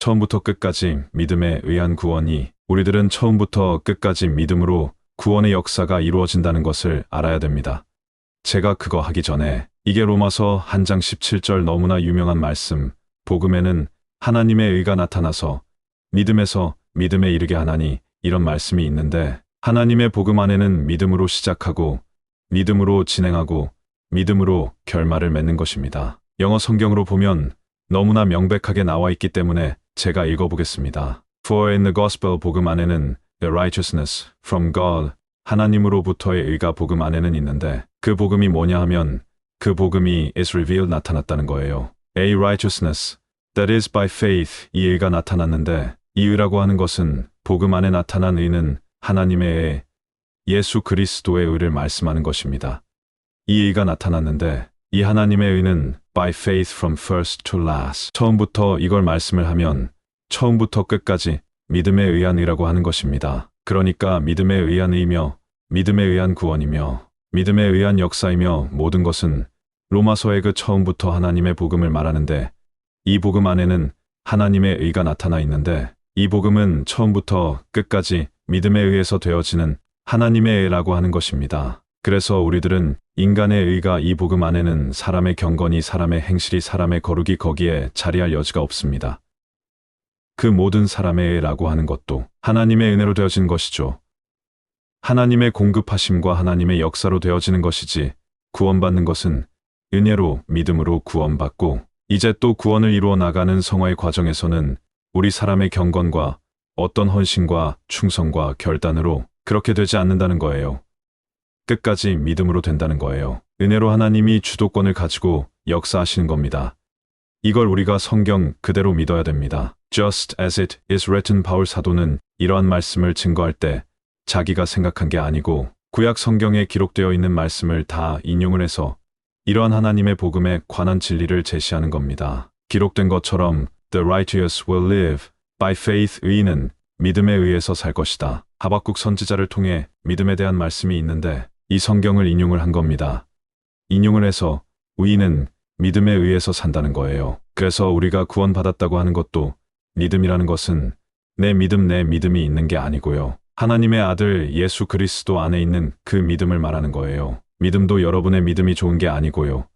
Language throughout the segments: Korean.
처음부터 끝까지 믿음에 의한 구원이 우리들은 처음부터 끝까지 믿음으로 구원의 역사가 이루어진다는 것을 알아야 됩니다. 제가 그거 하기 전에 이게 로마서 한 장 17절 너무나 유명한 말씀, 복음에는 하나님의 의가 나타나서 믿음에서 믿음에 이르게 하나니 이런 말씀이 있는데 하나님의 복음 안에는 믿음으로 시작하고 믿음으로 진행하고 믿음으로 결말을 맺는 것입니다. 영어 성경으로 보면 너무나 명백하게 나와 있기 때문에 제가 읽어보겠습니다. For in the gospel 복음 안에는 the righteousness from God 하나님으로부터의 의가 복음 안에는 있는데 그 복음이 뭐냐 하면 그 복음이 is revealed 나타났다는 거예요. A righteousness that is by faith 이 의가 나타났는데 이 의라고 하는 것은 복음 안에 나타난 의는 하나님의 의, 예수 그리스도의 의를 말씀하는 것입니다. 이 의가 나타났는데 이 하나님의 의는 by faith from first to last 처음부터 이걸 말씀을 하면 처음부터 끝까지 믿음에 의한 의라고 하는 것입니다. 그러니까 믿음에 의한 의이며 믿음에 의한 구원이며 믿음에 의한 역사이며 모든 것은 로마서의 그 처음부터 하나님의 복음을 말하는데 이 복음 안에는 하나님의 의가 나타나 있는데 이 복음은 처음부터 끝까지 믿음에 의해서 되어지는 하나님의 의라고 하는 것입니다. 그래서 우리들은 인간의 의가 이 복음 안에는 사람의 경건이 사람의 행실이 사람의 거룩이 거기에 자리할 여지가 없습니다. 그 모든 사람의 의라고 하는 것도 하나님의 은혜로 되어진 것이죠. 하나님의 공급하심과 하나님의 역사로 되어지는 것이지 구원받는 것은 은혜로 믿음으로 구원받고 이제 또 구원을 이루어 나가는 성화의 과정에서는 우리 사람의 경건과 어떤 헌신과 충성과 결단으로 그렇게 되지 않는다는 거예요. 끝까지 믿음으로 된다는 거예요. 은혜로 하나님이 주도권을 가지고 역사하시는 겁니다. 이걸 우리가 성경 그대로 믿어야 됩니다. Just as it is written 바울 사도는 이러한 말씀을 증거할 때 자기가 생각한 게 아니고 구약 성경에 기록되어 있는 말씀을 다 인용을 해서 이러한 하나님의 복음에 관한 진리를 제시하는 겁니다. 기록된 것처럼 The righteous will live by faith 의인은 믿음에 의해서 살 것이다. 하박국 선지자를 통해 믿음에 대한 말씀이 있는데 이 성경을 인용을 한 겁니다. 인용을 해서 의인은 믿음에 의해서 산다는 거예요. 그래서 우리가 구원받았다고 하는 것도 믿음이라는 것은 내 믿음이 있는 게 아니고요. 하나님의 아들 예수 그리스도 안에 있는 그 믿음을 말하는 거예요. 믿음도 여러분의 믿음이 좋은 게 아니고요.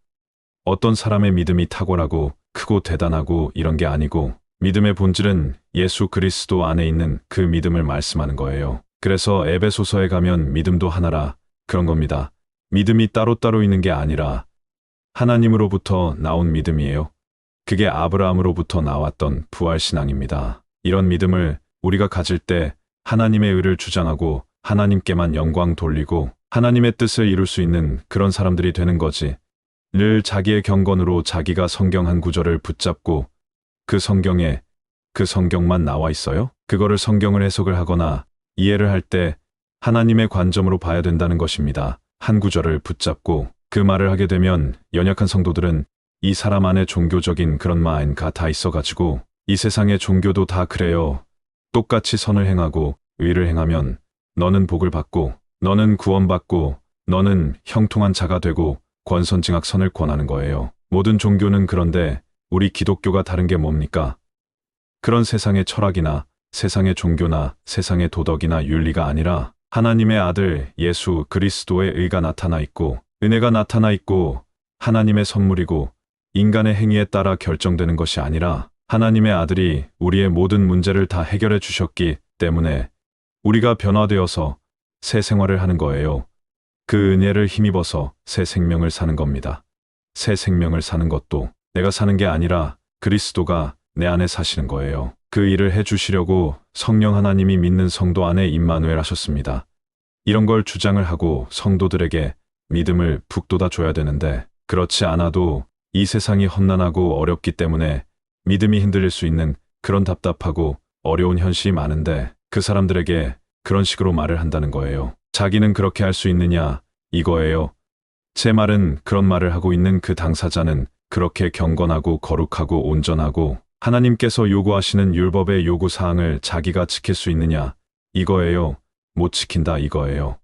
어떤 사람의 믿음이 탁월하고 크고 대단하고 이런 게 아니고 믿음의 본질은 예수 그리스도 안에 있는 그 믿음을 말씀하는 거예요. 그래서 에베소서에 가면 믿음도 하나라 그런 겁니다. 믿음이 따로따로 있는 게 아니라 하나님으로부터 나온 믿음이에요. 그게 아브라함으로부터 나왔던 부활신앙입니다. 이런 믿음을 우리가 가질 때 하나님의 의를 주장하고 하나님께만 영광 돌리고 하나님의 뜻을 이룰 수 있는 그런 사람들이 되는 거지. 늘 자기의 경건으로 자기가 성경 한 구절을 붙잡고 그 성경에 그 성경만 나와 있어요? 그거를 성경을 해석을 하거나 이해를 할 때 하나님의 관점으로 봐야 된다는 것입니다. 한 구절을 붙잡고 그 말을 하게 되면 연약한 성도들은 이 사람 안에 종교적인 그런 마인드가 다 있어가지고 이 세상의 종교도 다 그래요. 똑같이 선을 행하고 의를 행하면 너는 복을 받고 너는 구원받고 너는 형통한 자가 되고 권선징악 선을 권하는 거예요. 모든 종교는 그런데 우리 기독교가 다른 게 뭡니까? 그런 세상의 철학이나 세상의 종교나 세상의 도덕이나 윤리가 아니라 하나님의 아들 예수 그리스도의 의가 나타나 있고 은혜가 나타나 있고 하나님의 선물이고 인간의 행위에 따라 결정되는 것이 아니라 하나님의 아들이 우리의 모든 문제를 다 해결해 주셨기 때문에 우리가 변화되어서 새 생활을 하는 거예요. 그 은혜를 힘입어서 새 생명을 사는 겁니다. 새 생명을 사는 것도 내가 사는 게 아니라 그리스도가 내 안에 사시는 거예요. 그 일을 해주시려고 성령 하나님이 믿는 성도 안에 임마누엘 하셨습니다. 이런 걸 주장을 하고 성도들에게 믿음을 북돋아 줘야 되는데 그렇지 않아도 이 세상이 험난하고 어렵기 때문에 믿음이 흔들릴 수 있는 그런 답답하고 어려운 현실이 많은데 그 사람들에게 그런 식으로 말을 한다는 거예요. 자기는 그렇게 할 수 있느냐 이거예요. 제 말은 그런 말을 하고 있는 그 당사자는 그렇게 경건하고 거룩하고 온전하고 하나님께서 요구하시는 율법의 요구사항을 자기가 지킬 수 있느냐 이거예요. 못 지킨다 이거예요.